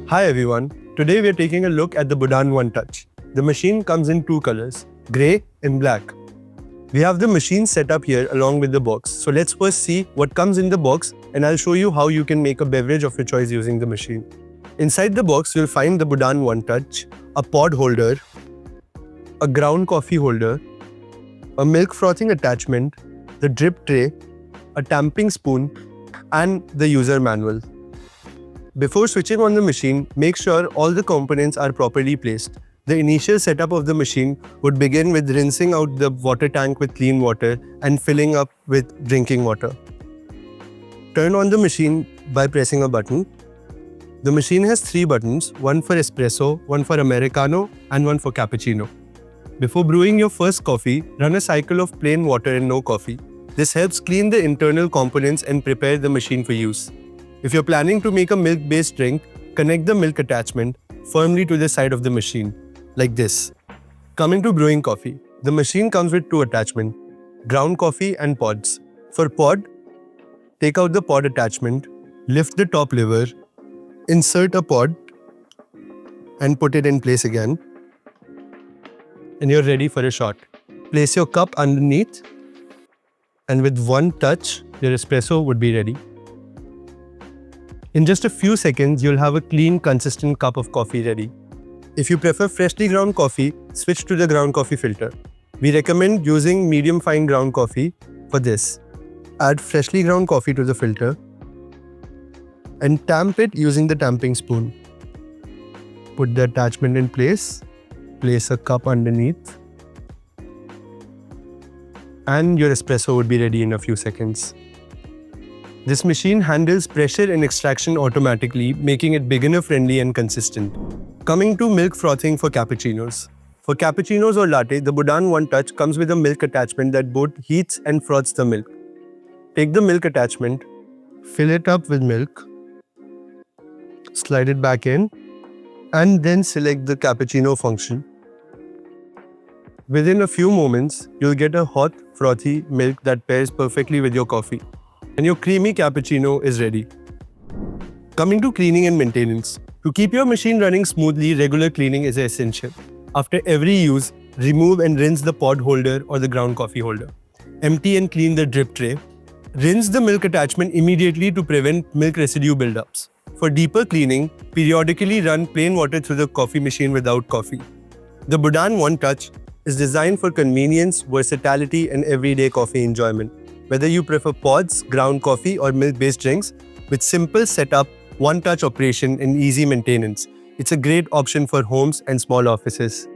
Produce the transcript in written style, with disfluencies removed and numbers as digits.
Hi everyone, today we are taking a look at the Budan One Touch. The machine comes in two colors, grey and black. We have the machine set up here along with the box. So let's first see what comes in the box and I'll show you how you can make a beverage of your choice using the machine. Inside the box you'll find the Budan One Touch, a pod holder, a ground coffee holder, a milk frothing attachment, the drip tray, a tamping spoon and the user manual. Before switching on the machine, make sure all the components are properly placed. The initial setup of the machine would begin with rinsing out the water tank with clean water and filling up with drinking water. Turn on the machine by pressing a button. The machine has 3 buttons, one for espresso, one for americano and one for cappuccino. Before brewing your first coffee, run a cycle of plain water and no coffee. This helps clean the internal components and prepare the machine for use. If you're planning to make a milk-based drink, connect the milk attachment firmly to the side of the machine, like this. Coming to brewing coffee, the machine comes with 2 attachments, ground coffee and pods. For pod, take out the pod attachment, lift the top lever, insert a pod and put it in place again. And you're ready for a shot. Place your cup underneath and with one touch, your espresso would be ready. In just a few seconds, you'll have a clean, consistent cup of coffee ready. If you prefer freshly ground coffee, switch to the ground coffee filter. We recommend using medium fine ground coffee for this. Add freshly ground coffee to the filter and tamp it using the tamping spoon. Put the attachment in place, place a cup underneath, and your espresso would be ready in a few seconds. This machine handles pressure and extraction automatically, making it beginner-friendly and consistent. Coming to milk frothing for cappuccinos. For cappuccinos or latte, the Budan One Touch comes with a milk attachment that both heats and froths the milk. Take the milk attachment, fill it up with milk, slide it back in, and then select the cappuccino function. Within a few moments, you'll get a hot, frothy milk that pairs perfectly with your coffee. And your creamy cappuccino is ready. Coming to cleaning and maintenance. To keep your machine running smoothly, regular cleaning is essential. After every use, remove and rinse the pod holder or the ground coffee holder. Empty and clean the drip tray. Rinse the milk attachment immediately to prevent milk residue buildups. For deeper cleaning, periodically run plain water through the coffee machine without coffee. The Budan One Touch is designed for convenience, versatility, and everyday coffee enjoyment. Whether you prefer pods, ground coffee, or milk-based drinks, with simple setup, one-touch operation, and easy maintenance, it's a great option for homes and small offices.